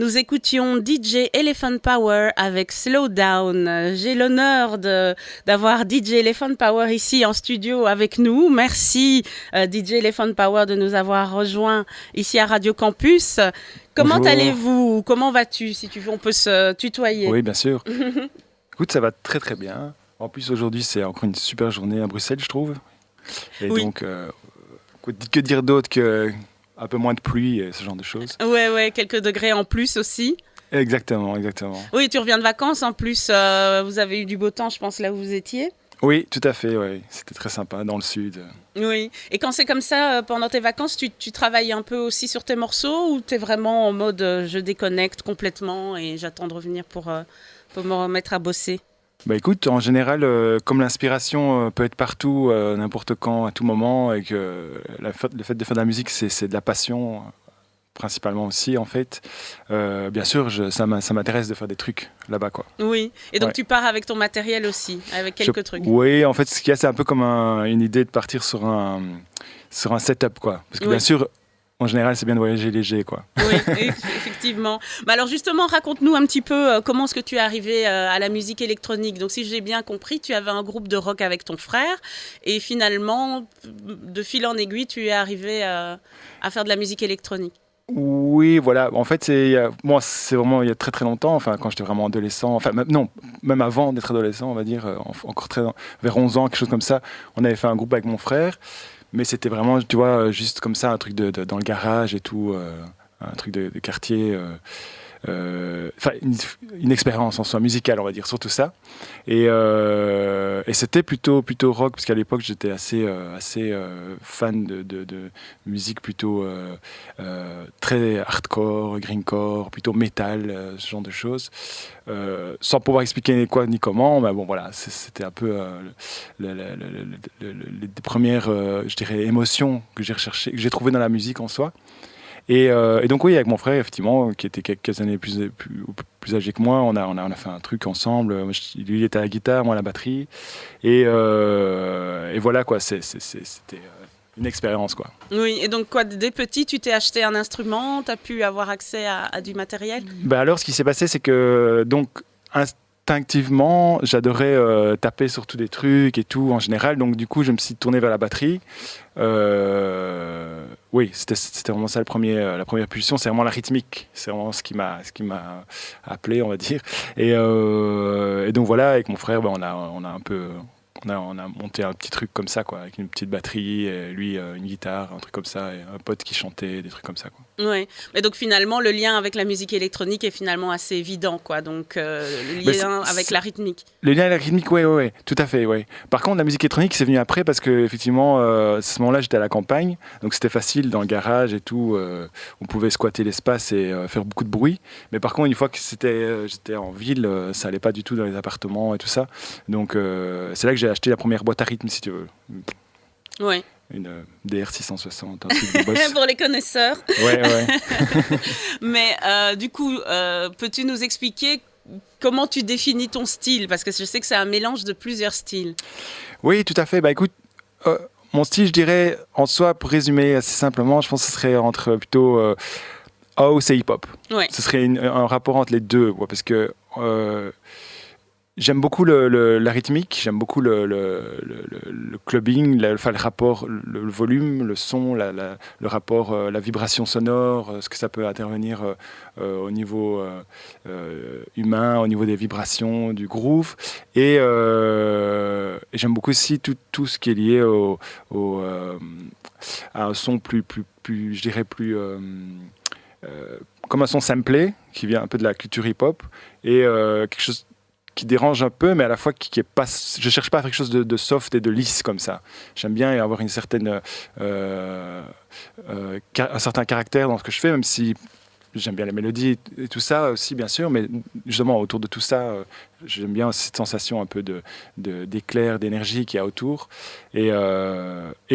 Nous écoutions DJ Elephant Power avec Slow Down. J'ai l'honneur d'avoir DJ Elephant Power ici en studio avec nous. Merci DJ Elephant Power de nous avoir rejoints ici à Radio Campus. Comment Bonjour. allez-vous? Comment vas-tu? Si tu veux, on peut se tutoyer. Oui, bien sûr. Écoute, ça va très très bien. En plus, aujourd'hui, c'est encore une super journée à Bruxelles, je trouve. Et Oui. donc, que dire d'autre que un peu moins de pluie et ce genre de choses. Ouais, quelques degrés en plus aussi. Exactement. Oui, tu reviens de vacances en plus. Vous avez eu du beau temps, je pense, là où vous étiez. Oui, tout à fait, oui. C'était très sympa dans le sud. Oui. Et quand c'est comme ça, pendant tes vacances, tu travailles un peu aussi sur tes morceaux ou tu es vraiment en mode je déconnecte complètement et j'attends de revenir pour me remettre à bosser? Bah écoute, en général, comme l'inspiration peut être partout, n'importe quand, à tout moment, et que le fait de faire de la musique, c'est de la passion, principalement aussi, en fait. Bien sûr, ça m'intéresse de faire des trucs là-bas, quoi. Oui. Et donc Ouais. tu pars avec ton matériel aussi, avec quelques trucs. Oui, en fait, ce qu'il y a, c'est un peu comme une idée de partir sur un setup, quoi. Parce que Oui. bien sûr, en général, c'est bien de voyager léger, quoi. Oui, effectivement. Mais alors justement, raconte-nous un petit peu comment est-ce que tu es arrivé à la musique électronique. Donc si j'ai bien compris, tu avais un groupe de rock avec ton frère et finalement, de fil en aiguille, tu es arrivé à faire de la musique électronique. Oui, voilà. En fait, moi, c'est vraiment il y a très très longtemps. Enfin, quand j'étais vraiment adolescent. Enfin, même avant d'être adolescent, on va dire, encore vers 11 ans, quelque chose comme ça. On avait fait un groupe avec mon frère, mais c'était vraiment, tu vois, juste comme ça, un truc dans le garage et tout, un truc de quartier. Enfin, une expérience en soi musicale, on va dire, surtout ça. Et c'était plutôt rock, parce qu'à l'époque, j'étais assez fan de musique plutôt très hardcore, greencore, plutôt métal, ce genre de choses. Sans pouvoir expliquer quoi ni comment, mais bon, voilà, c'était un peu les premières, je dirais, émotions que j'ai recherchées, que j'ai trouvées dans la musique en soi. Et donc oui, avec mon frère, effectivement, qui était quelques années plus âgé que moi, on a fait un truc ensemble. Lui, il était à la guitare, moi à la batterie. Et voilà, quoi, c'était une expérience, quoi. Oui, et donc quoi, dès petit, tu t'es acheté un instrument, tu as pu avoir accès à du matériel? Bah alors, ce qui s'est passé, c'est que, donc, instinctivement, j'adorais taper sur tous des trucs et tout, en général. Donc, du coup, je me suis tourné vers la batterie. Oui, c'était vraiment ça la première pulsion, c'est vraiment la rythmique, c'est vraiment ce qui m'a appelé, on va dire. Et donc voilà, avec mon frère, on a un peu, on a monté un petit truc comme ça, quoi, avec une petite batterie, et lui une guitare, un truc comme ça, et un pote qui chantait, des trucs comme ça, quoi. Oui, mais donc finalement, le lien avec la musique électronique est finalement assez évident, quoi. Donc le Bah, lien avec la rythmique. Le lien avec la rythmique, ouais, tout à fait, ouais. Par contre, la musique électronique, c'est venu après parce que effectivement, à ce moment-là, j'étais à la campagne, donc c'était facile dans le garage et tout. On pouvait squatter l'espace et faire beaucoup de bruit. Mais par contre, une fois que j'étais en ville, ça allait pas du tout dans les appartements et tout ça. Donc c'est là que j'ai acheté la première boîte à rythme, si tu veux, Oui, une DR660, un truc de boss. pour les connaisseurs. Ouais. Mais du coup, peux-tu nous expliquer comment tu définis ton style? Parce que je sais que c'est un mélange de plusieurs styles. Oui, tout à fait. Bah écoute, mon style, je dirais, en soi, pour résumer assez simplement, je pense que ce serait entre plutôt house et hip-hop. Ouais. Ce serait un rapport entre les deux, quoi, parce que j'aime beaucoup la rythmique, j'aime beaucoup le clubbing, le rapport, le volume, le son, le rapport, la vibration sonore, ce que ça peut intervenir au niveau humain, au niveau des vibrations, du groove. Et j'aime beaucoup aussi tout ce qui est lié à un son plus je dirais plus comme un son samplé qui vient un peu de la culture hip-hop et quelque chose qui dérange un peu, mais à la fois qui est pas. Je cherche pas à faire quelque chose de soft et de lisse comme ça. J'aime bien avoir une certaine un certain caractère dans ce que je fais, même si j'aime bien les mélodies et tout ça aussi, bien sûr, mais justement autour de tout ça, j'aime bien cette sensation un peu d'éclair, d'énergie qu'il y a autour. Et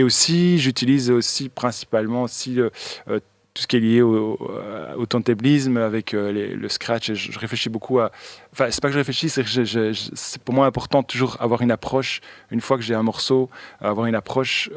aussi, j'utilise aussi principalement aussi tout ce qui est lié au turntablisme avec le scratch. Et je réfléchis beaucoup à... Enfin, c'est pas que je réfléchis, c'est que c'est pour moi important de toujours avoir une approche, une fois que j'ai un morceau, avoir une approche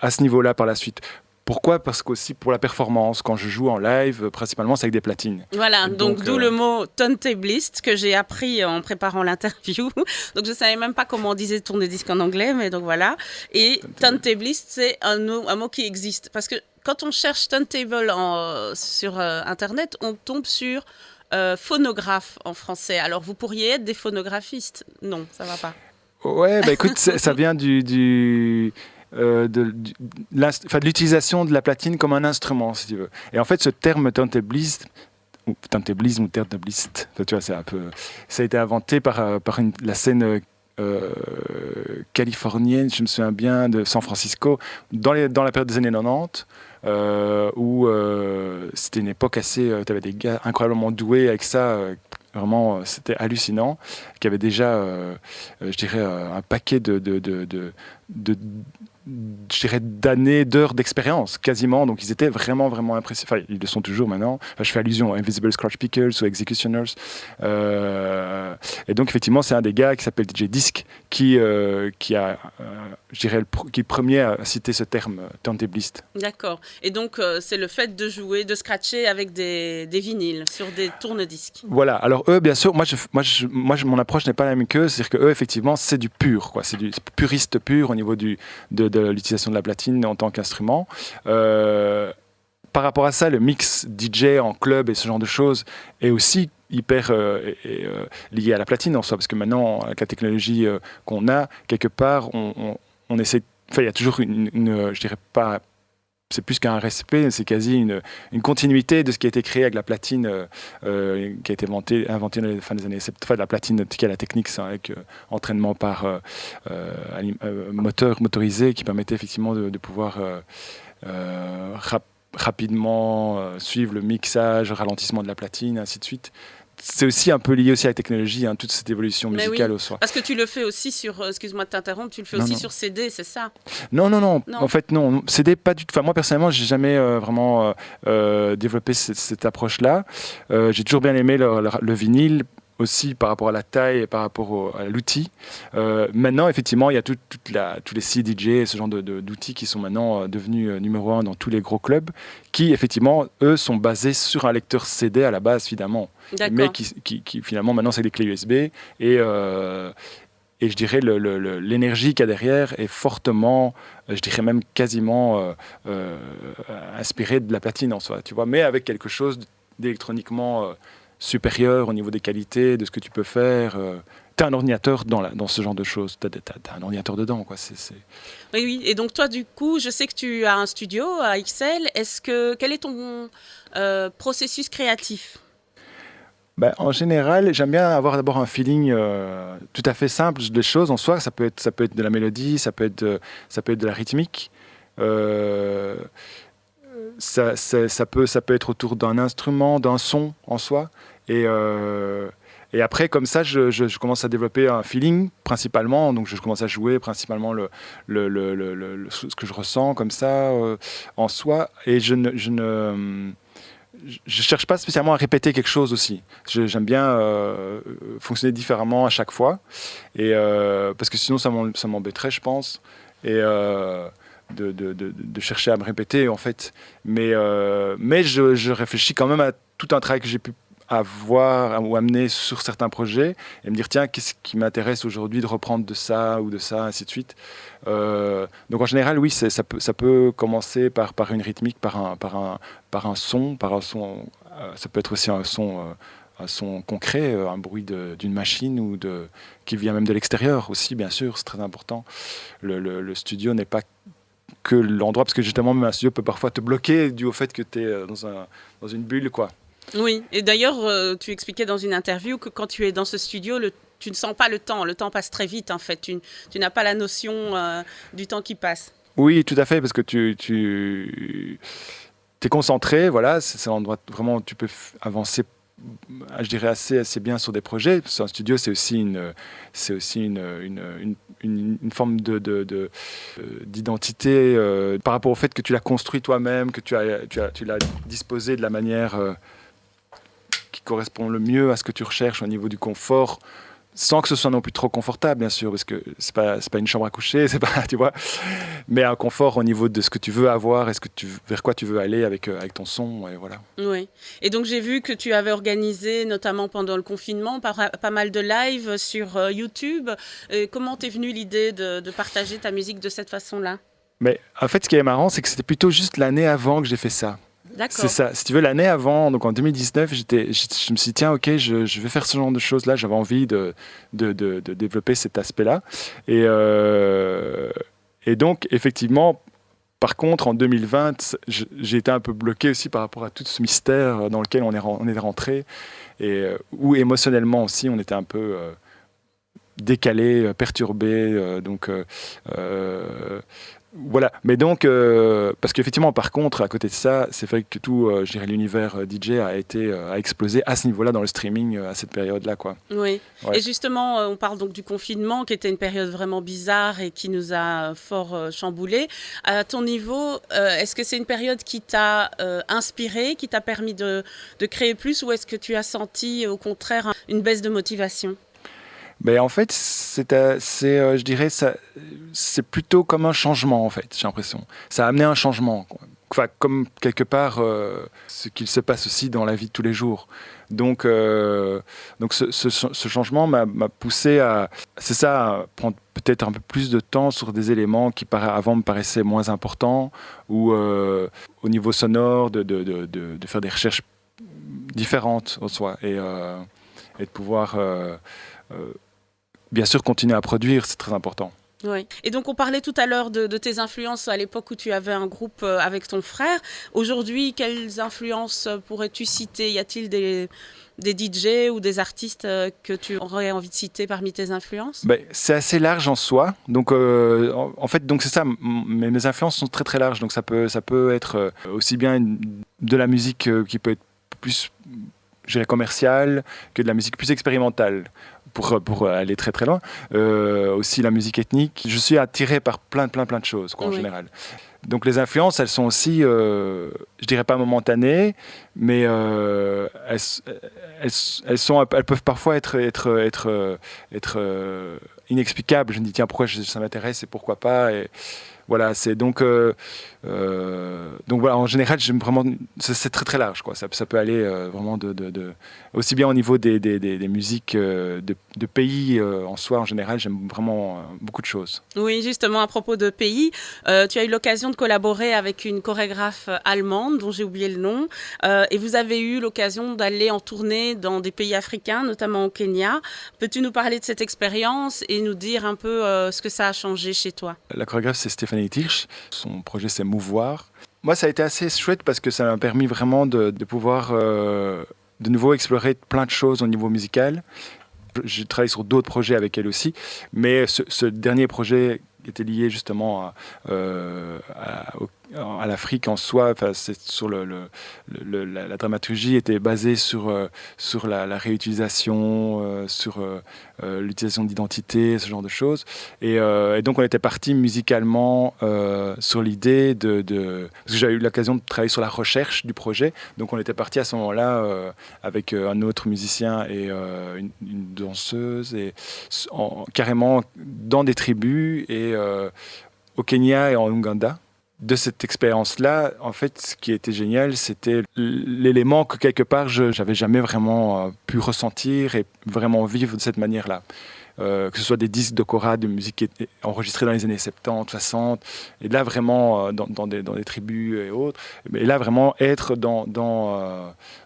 à ce niveau-là par la suite. Pourquoi ? Parce qu'aussi pour la performance, quand je joue en live, principalement c'est avec des platines. Voilà, donc d'où le mot turntablist que j'ai appris en préparant l'interview. Donc je ne savais même pas comment on disait tourne-disque en anglais, mais donc voilà. Et turntablist, c'est un mot qui existe. Parce que quand on cherche turntable sur Internet, on tombe sur phonographe en français. Alors vous pourriez être des phonographistes ? Non, ça ne va pas. Ouais, bah écoute, ça vient de l'utilisation de la platine comme un instrument, si tu veux. Et en fait, ce terme turntablisme ou turtabliste, tu vois, ça a été inventé par la scène californienne, je me souviens bien, de San Francisco, dans la période des années 90, où c'était une époque assez... tu avais des gars incroyablement doués avec ça, vraiment, c'était hallucinant, qui avait déjà, je dirais, un paquet je dirais, d'années, d'heures d'expérience, quasiment. Donc, ils étaient vraiment, vraiment impressionnants. Enfin, ils le sont toujours maintenant. Enfin, je fais allusion à Invisible Scratch Pickers ou Executioners. Et donc, effectivement, c'est un des gars qui s'appelle DJ Disc qui a, je dirais, qui est le premier à citer ce terme, turntabliste. D'accord. Et donc, c'est le fait de jouer, de scratcher avec des vinyles sur des tourne-disques. Voilà. Alors, eux, bien sûr, mon approche n'est pas la même qu'eux. C'est-à-dire qu'eux, effectivement, c'est du pur, quoi. C'est du puriste pur au niveau de l'utilisation de la platine en tant qu'instrument. Par rapport à ça, le mix DJ en club et ce genre de choses est aussi hyper lié à la platine en soi, parce que maintenant, avec la technologie qu'on a, quelque part, on essaie... Enfin, il y a toujours je dirais pas... C'est plus qu'un respect, c'est quasi une continuité de ce qui a été créé avec la platine qui a été inventée dans les fin des années 70. Enfin, la platine, qui a la technique, c'est avec entraînement par moteur motorisé qui permettait effectivement de pouvoir rapidement suivre le mixage, le ralentissement de la platine, ainsi de suite. C'est aussi un peu lié aussi à la technologie, hein, toute cette évolution musicale au soir. Parce que tu le fais aussi sur, excuse-moi de t'interrompre, tu le fais aussi sur CD, c'est ça ? Non. En fait, non. CD, pas du tout. Enfin, moi, personnellement, j'ai jamais vraiment développé cette approche-là. J'ai toujours bien aimé le vinyle, aussi par rapport à la taille et par rapport à l'outil. Maintenant, effectivement, il y a tous les CDJ et ce genre d'outils qui sont maintenant devenus numéro 1 dans tous les gros clubs, qui, effectivement, eux, sont basés sur un lecteur CD à la base, finalement. D'accord. Mais qui finalement, maintenant, c'est des clés USB. Et je dirais l'énergie qu'il y a derrière est fortement, je dirais même quasiment inspirée de la platine en soi, tu vois, mais avec quelque chose d'électroniquement supérieur au niveau des qualités, de ce que tu peux faire. Tu as un ordinateur dans ce genre de choses. Tu as un ordinateur dedans, quoi. Oui. Et donc toi, du coup, je sais que tu as un studio à Ixelles. Quel est ton processus créatif ? En général, j'aime bien avoir d'abord un feeling tout à fait simple des choses en soi. Ça peut être de la mélodie, ça peut être de la rythmique. Ça peut être autour d'un instrument, d'un son en soi. Et après, comme ça, je commence à développer un feeling principalement. Donc, je commence à jouer principalement ce que je ressens comme ça en soi. Et je cherche pas spécialement à répéter quelque chose aussi. J'aime bien fonctionner différemment à chaque fois. Et parce que sinon, ça m'embêterait, je pense. Et de chercher à me répéter en fait, mais je réfléchis quand même à tout un travail que j'ai pu avoir ou amener sur certains projets et me dire tiens, qu'est-ce qui m'intéresse aujourd'hui de reprendre de ça ou de ça, ainsi de suite. Donc en général oui, ça peut commencer par une rythmique, par un son, ça peut être aussi un son concret, un bruit d'une machine qui vient même de l'extérieur aussi, bien sûr, c'est très important. Le studio n'est pas que l'endroit, parce que justement même un studio peut parfois te bloquer dû au fait que tu es dans une bulle, quoi. Oui, et d'ailleurs tu expliquais dans une interview que quand tu es dans ce studio, tu ne sens pas le temps passe très vite en fait, tu n'as pas la notion du temps qui passe. Oui, tout à fait, parce que tu es concentré, voilà, c'est l'endroit vraiment où tu peux avancer, je dirais assez bien sur des projets. Un studio, c'est aussi une forme d'identité par rapport au fait que tu l'as construit toi-même, que tu l'as disposé de la manière qui correspond le mieux à ce que tu recherches au niveau du confort. sans que ce soit non plus trop confortable, bien sûr, parce que c'est pas une chambre à coucher, c'est pas, tu vois, mais un confort au niveau de ce que tu veux avoir et vers quoi tu veux aller avec ton son, et voilà. Oui. Et donc j'ai vu que tu avais organisé, notamment pendant le confinement, pas mal de lives sur YouTube. Comment t'es venue l'idée de partager ta musique de cette façon-là? Mais en fait, ce qui est marrant, c'est que c'était plutôt juste l'année avant que j'ai fait ça. C'est D'accord. ça. Si tu veux, l'année avant, donc en 2019, je me suis dit, tiens, ok, je vais faire ce genre de choses-là. J'avais envie de développer cet aspect-là. Et, euh, et donc, effectivement, par contre, en 2020, j'ai été un peu bloqué aussi par rapport à tout ce mystère dans lequel on est rentré et où émotionnellement aussi, on était un peu décalé, perturbé. Voilà, mais donc, parce qu'effectivement, par contre, à côté de ça, c'est vrai que tout, je dirais, l'univers DJ a explosé à ce niveau-là dans le streaming à cette période-là, quoi. Oui. Ouais. Et justement, on parle donc du confinement, qui était une période vraiment bizarre et qui nous a fort chamboulés. À ton niveau, est-ce que c'est une période qui t'a inspiré, qui t'a permis de créer plus, ou est-ce que tu as senti, au contraire, une baisse de motivation? Ben, en fait, je dirais, c'est plutôt comme un changement, en fait, j'ai l'impression. Ça a amené un changement, quoi. Enfin, comme quelque part ce qu'il se passe aussi dans la vie de tous les jours. Donc ce changement m'a poussé c'est ça, à prendre peut-être un peu plus de temps sur des éléments qui avant me paraissaient moins importants, ou au niveau sonore, de faire des recherches différentes en soi, et de pouvoir bien sûr continuer à produire, c'est très important. Oui. Et donc, on parlait tout à l'heure de tes influences à l'époque où tu avais un groupe avec ton frère. Aujourd'hui, quelles influences pourrais-tu citer? Y a-t-il des DJ ou des artistes que tu aurais envie de citer parmi tes influences? Ben, c'est assez large en soi. Donc, en fait, donc c'est ça. Mes influences sont très très larges. Donc, ça peut être aussi bien de la musique qui peut être plus, je dirais, commerciale, que de la musique plus expérimentale, pour aller très très loin. Aussi la musique ethnique. Je suis attiré par plein de choses, quoi, en général. Donc les influences, elles sont aussi, je dirais pas momentanées, mais elles peuvent parfois être inexplicables. Je me dis, tiens, pourquoi ça m'intéresse et pourquoi pas. Et voilà, c'est donc voilà, en général, j'aime vraiment, c'est très très large, quoi. Ça peut aller vraiment aussi bien au niveau des musiques de pays en soi. En général, j'aime vraiment beaucoup de choses. Oui, justement, à propos de pays, tu as eu l'occasion de collaborer avec une chorégraphe allemande dont j'ai oublié le nom, et vous avez eu l'occasion d'aller en tournée dans des pays africains, notamment au Kenya. Peux-tu nous parler de cette expérience et nous dire un peu ce que ça a changé chez toi? La chorégraphe, c'est Stéphanie Tirsch. Son projet, c'est Mouvoir. Moi, ça a été assez chouette parce que ça m'a permis vraiment de pouvoir de nouveau explorer plein de choses au niveau musical. J'ai travaillé sur d'autres projets avec elle aussi, mais ce dernier projet était lié justement à l'Afrique en soi. Enfin, c'est sur la dramaturgie était basée sur la réutilisation, sur l'utilisation d'identité, ce genre de choses. Et donc on était parti musicalement sur l'idée parce que j'avais eu l'occasion de travailler sur la recherche du projet. Donc on était parti à ce moment-là avec un autre musicien et une danseuse, et carrément dans des tribus et au Kenya et en Ouganda. De cette expérience-là, en fait, ce qui était génial, c'était l'élément que quelque part, je n'avais jamais vraiment pu ressentir et vraiment vivre de cette manière-là. Que ce soit des disques de kora, de musique enregistrée dans les années 70, 60, et là vraiment dans des tribus et autres, et là vraiment être dans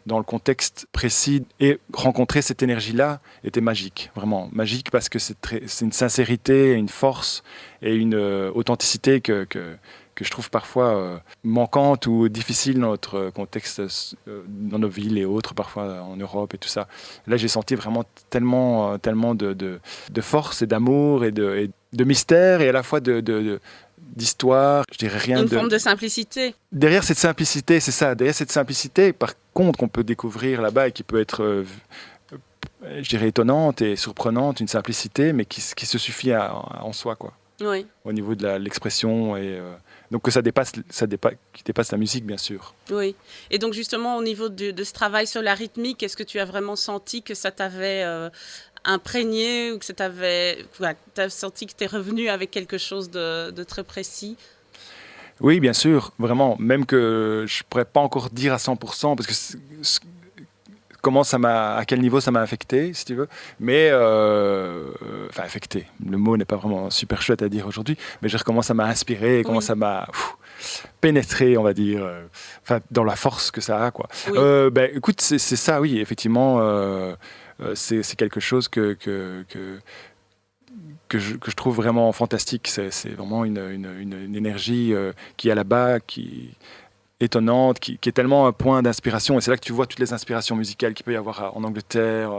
le contexte précis et rencontrer cette énergie-là était magique, vraiment magique, parce que c'est une sincérité, une force et une authenticité que je trouve parfois manquante ou difficile dans notre contexte, dans nos villes et autres, parfois en Europe et tout ça. Là, j'ai senti vraiment tellement de force et d'amour et de mystère, et à la fois d'histoire, je dirais rien Une forme de simplicité. Derrière cette simplicité, c'est ça, derrière cette simplicité, par contre, qu'on peut découvrir là-bas et qui peut être je dirais étonnante et surprenante, une simplicité, mais qui se suffit en soi, quoi. Oui. Au niveau de l'expression, et donc que qui dépasse la musique, bien sûr. Oui. Et donc justement, au niveau de ce travail sur la rythmique, est-ce que tu as vraiment senti que ça t'avait imprégné ou que tu as senti que tu es revenu avec quelque chose de très précis? Oui, bien sûr, vraiment. Même que je pourrais pas encore dire à 100%, parce que à quel niveau ça m'a affecté, si tu veux. Mais, enfin, affecté. Le mot n'est pas vraiment super chouette à dire aujourd'hui, mais je comment ça m'a inspiré, comment Oui, ça m'a pénétré, on va dire, enfin, dans la force que ça a, quoi. oui, Ben, écoute, c'est ça, oui, effectivement, c'est quelque chose que je trouve vraiment fantastique. C'est vraiment une énergie qui est là-bas, qui étonnante, qui est tellement un point d'inspiration. Et c'est là que tu vois toutes les inspirations musicales qu'il peut y avoir en Angleterre,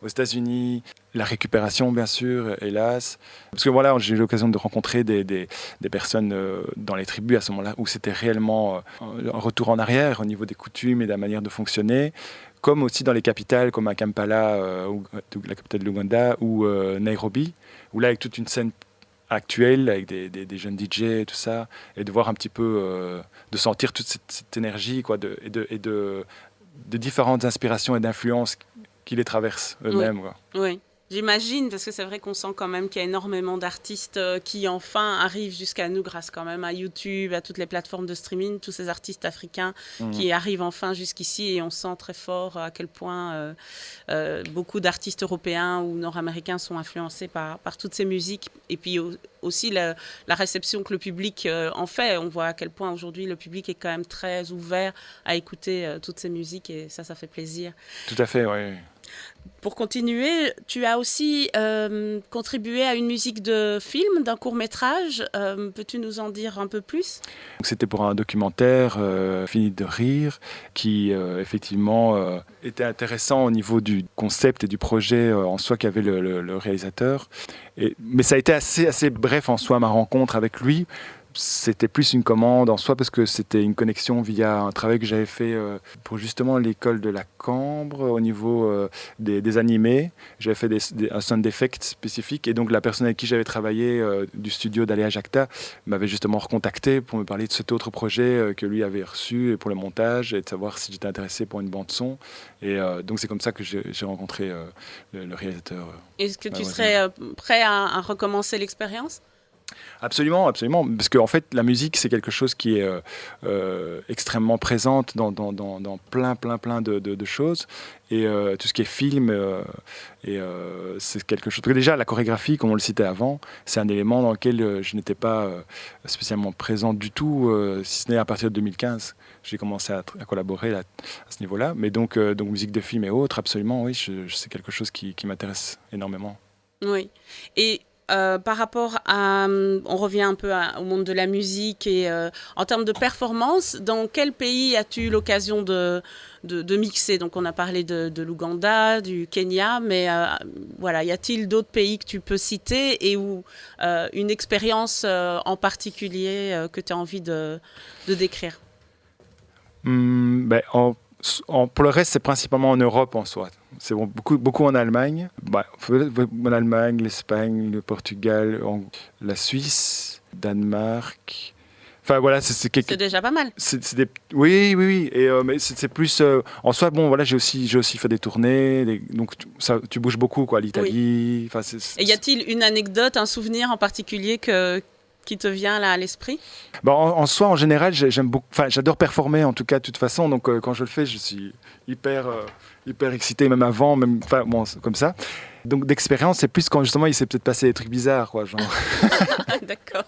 aux États-Unis, la récupération, bien sûr, hélas. Parce que voilà, j'ai eu l'occasion de rencontrer des personnes dans les tribus à ce moment-là où c'était réellement un retour en arrière au niveau des coutumes et de la manière de fonctionner. Comme aussi dans les capitales, comme à Kampala, la capitale de l'Ouganda, ou Nairobi, où là, avec toute une scène actuelle, avec des jeunes DJ et tout ça, et de voir un petit peu, de sentir toute cette énergie, quoi, de différentes inspirations et d'influences qui les traversent oui, eux-mêmes, quoi. oui. J'imagine, parce que c'est vrai qu'on sent quand même qu'il y a énormément d'artistes qui enfin arrivent jusqu'à nous grâce quand même à YouTube, à toutes les plateformes de streaming, tous ces artistes africains Mhm. qui arrivent enfin jusqu'ici et on sent très fort à quel point beaucoup d'artistes européens ou nord-américains sont influencés par toutes ces musiques et puis aussi la réception que le public en fait. On voit à quel point aujourd'hui le public est quand même très ouvert à écouter toutes ces musiques et ça fait plaisir. Tout à fait, oui. Pour continuer, tu as aussi contribué à une musique de film, d'un court-métrage. Peux-tu nous en dire un peu plus? C'était pour un documentaire, Fini de rire, qui effectivement était intéressant au niveau du concept et du projet en soi qu'avait le réalisateur. Mais ça a été assez bref en soi, ma rencontre avec lui. C'était plus une commande en soi parce que c'était une connexion via un travail que j'avais fait pour justement l'école de la Cambre au niveau des animés. J'avais fait un sound effect spécifique et donc la personne avec qui j'avais travaillé du studio d'Aléa Jacta m'avait justement recontacté pour me parler de cet autre projet que lui avait reçu et pour le montage et de savoir si j'étais intéressé pour une bande son. Et donc c'est comme ça que j'ai rencontré le réalisateur. Est-ce que tu Malheureusement. serais prêt à recommencer l'expérience? Absolument, absolument. Parce qu'en fait, la musique, c'est quelque chose qui est extrêmement présente dans plein de choses. Et tout ce qui est film, c'est quelque chose. Parce que déjà, la chorégraphie, comme on le citait avant, c'est un élément dans lequel je n'étais pas spécialement présent du tout, si ce n'est à partir de 2015. J'ai commencé à collaborer là, à ce niveau-là. Mais donc musique de film et autres, absolument, oui, c'est quelque chose qui m'intéresse énormément. Oui. Et par rapport à, on revient un peu au monde de la musique et en termes de performance, dans quel pays as-tu eu l'occasion de mixer? Donc on a parlé de l'Ouganda, du Kenya, mais voilà, y a-t-il d'autres pays que tu peux citer et où une expérience en particulier que tu as envie de décrire? Ben, pour le reste, c'est principalement en Europe en soi. C'est beaucoup en Allemagne. Bah, en Allemagne, l'Espagne, le Portugal, la Suisse, Danemark. Enfin voilà, C'est déjà pas mal. oui. Et, mais c'est plus en soi. Bon, voilà, j'ai aussi fait des tournées. Donc tu bouges beaucoup, quoi. Oui. L'Italie. Enfin, Et y a-t-il une anecdote, un souvenir en particulier qui te vient là à l'esprit? Bon, en soi, en général, j'aime beaucoup. Enfin, j'adore performer, en tout cas, de toute façon. Donc, quand je le fais, je suis hyper excité, même avant, même, enfin, bon, c'est comme ça. Donc, d'expérience, c'est plus quand justement, il s'est peut-être passé des trucs bizarres, quoi. Genre, D'accord.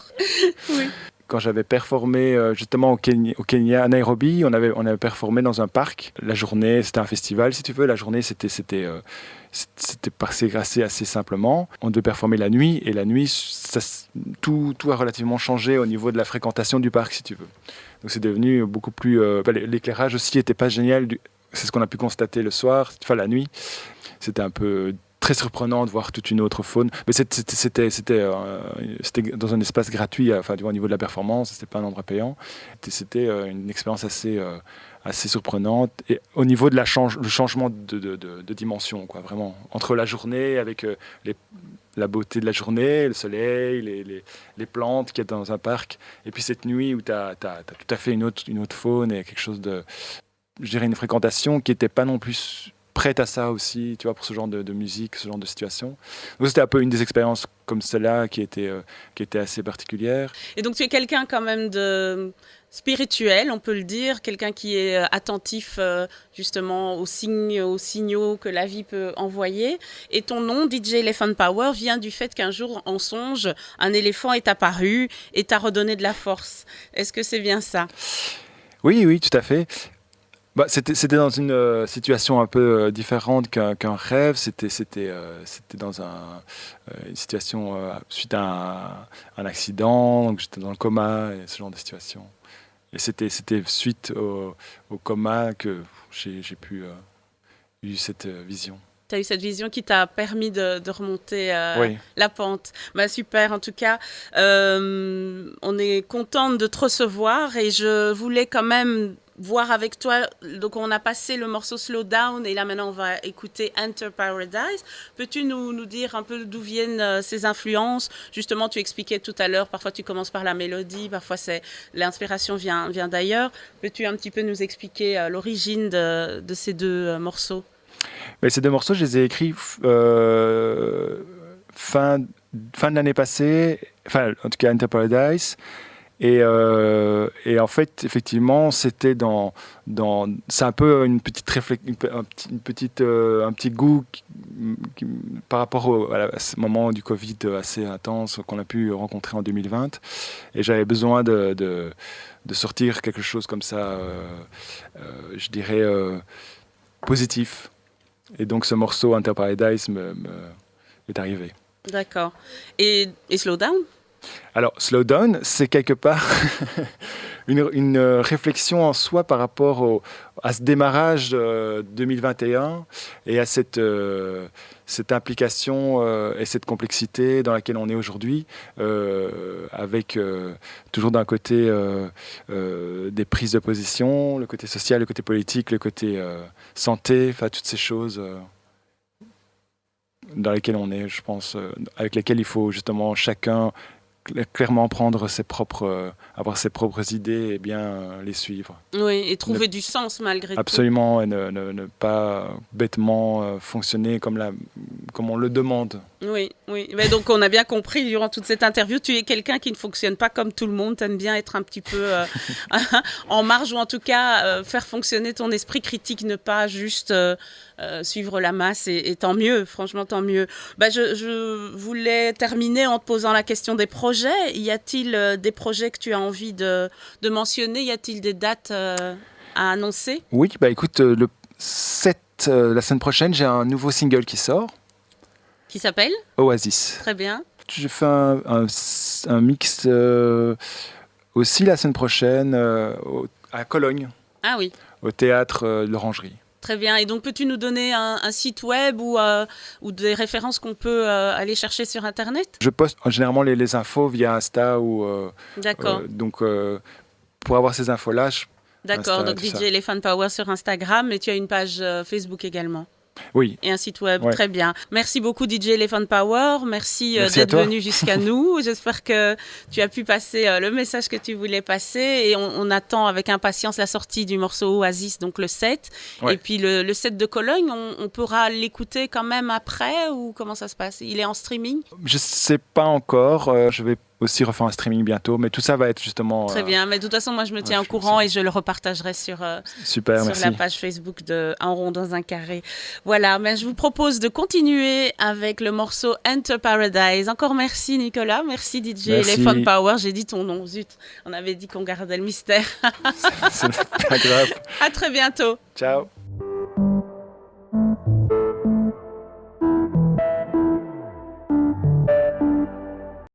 Oui. quand j'avais performé justement au Kenya, à Nairobi, on avait performé dans un parc. La journée, c'était un festival, si tu veux. La journée, c'était passé assez simplement. On devait performer la nuit, et la nuit, tout a relativement changé au niveau de la fréquentation du parc, si tu veux. Donc c'est devenu beaucoup plus. L'éclairage aussi n'était pas génial. C'est ce qu'on a pu constater le soir, enfin la nuit. C'était un peu très surprenant de voir toute une autre faune. Mais c'était dans un espace gratuit, enfin, au niveau de la performance, c'était pas un endroit payant. C'était une expérience assez surprenante. Et au niveau de le changement de dimension, quoi, vraiment. Entre la journée, avec la beauté de la journée, le soleil, les plantes qu'il y a dans un parc, et puis cette nuit où tu as tout à fait une autre faune et quelque chose de. Je dirais une fréquentation qui n'était pas non plus prête à ça aussi, tu vois, pour ce genre de musique, ce genre de situation. Donc c'était un peu une des expériences comme celle-là qui était assez particulière. Et donc tu es quelqu'un quand même de spirituel, on peut le dire, quelqu'un qui est attentif justement aux signes, aux signaux que la vie peut envoyer. Et ton nom, DJ Elephant Power, vient du fait qu'un jour, en songe, un éléphant est apparu et t'a redonné de la force. Est-ce que c'est bien ça? Oui, tout à fait. Bah, c'était dans une situation un peu différente qu'un rêve. C'était dans une situation suite à un accident. Donc j'étais dans le coma et ce genre de situation. Et c'était suite au coma que j'ai eu cette vision. Tu as eu cette vision qui t'a permis de remonter Oui. la pente. Bah, super, en tout cas, on est contente de te recevoir et je voulais quand même voir avec toi. Donc, on a passé le morceau Slow Down et là, maintenant, on va écouter Enter Paradise. Peux-tu nous dire un peu d'où viennent ces influences? Justement, tu expliquais tout à l'heure, parfois tu commences par la mélodie, parfois l'inspiration vient d'ailleurs. Peux-tu un petit peu nous expliquer l'origine de ces deux morceaux? Mais ces deux morceaux, je les ai écrits fin de l'année passée, enfin, en tout cas, Enter Paradise. Et en fait, effectivement, c'était c'est un peu une petite un petit goût par rapport à ce moment du Covid assez intense qu'on a pu rencontrer en 2020. Et j'avais besoin de sortir quelque chose comme ça, je dirais, positif. Et donc ce morceau Enter Paradise est arrivé. D'accord. Et Slow Down? Alors, Slow Down, c'est quelque part une réflexion en soi par rapport à ce démarrage 2021 et à cette implication et cette complexité dans laquelle on est aujourd'hui, avec toujours d'un côté des prises de position, le côté social, le côté politique, le côté santé, enfin toutes ces choses dans lesquelles on est, je pense, avec lesquelles il faut justement chacun clairement prendre avoir ses propres idées et bien les suivre. Oui, et trouver du sens malgré tout. Absolument, et ne pas bêtement fonctionner comme on le demande. Oui. Mais donc on a bien compris durant toute cette interview, tu es quelqu'un qui ne fonctionne pas comme tout le monde, tu aimes bien être un petit peu en marge, ou en tout cas faire fonctionner ton esprit critique, ne pas juste suivre la masse, et tant mieux, franchement tant mieux. Bah, je voulais terminer en te posant la question des projets. Y a-t-il des projets que tu as envie de mentionner? Y a-t-il des dates à annoncer? Oui, bah écoute, la semaine prochaine, j'ai un nouveau single qui sort. Qui s'appelle Oasis. Très bien. Je fais un mix aussi la semaine prochaine à Cologne. Ah oui. Au théâtre de l'Orangerie. Très bien. Et donc, peux-tu nous donner un site web ou des références qu'on peut aller chercher sur Internet? Je poste généralement les infos via Insta ou. D'accord. Donc, pour avoir ces infos-là, d'accord. Insta, Donc, DJ Elephant Power sur Instagram, et tu as une page Facebook également. Oui. Et un site web, ouais. Très bien. Merci beaucoup DJ Elephant Power, merci d'être venu jusqu'à nous. J'espère que tu as pu passer le message que tu voulais passer, et on attend avec impatience la sortie du morceau Oasis, donc le 7. Ouais. Et puis le 7 de Cologne, on pourra l'écouter quand même après, ou comment ça se passe? Il est en streaming? Je ne sais pas encore, je vais aussi refaire un streaming bientôt, mais tout ça va être justement... Très bien, mais de toute façon, moi je me tiens au courant et je le repartagerai sur la page Facebook de Un rond dans un carré. Voilà, mais je vous propose de continuer avec le morceau Enter Paradise. Encore merci Nicolas, merci DJ Elephant Power, j'ai dit ton nom, zut, on avait dit qu'on gardait le mystère. C'est pas grave. À très bientôt. Ciao.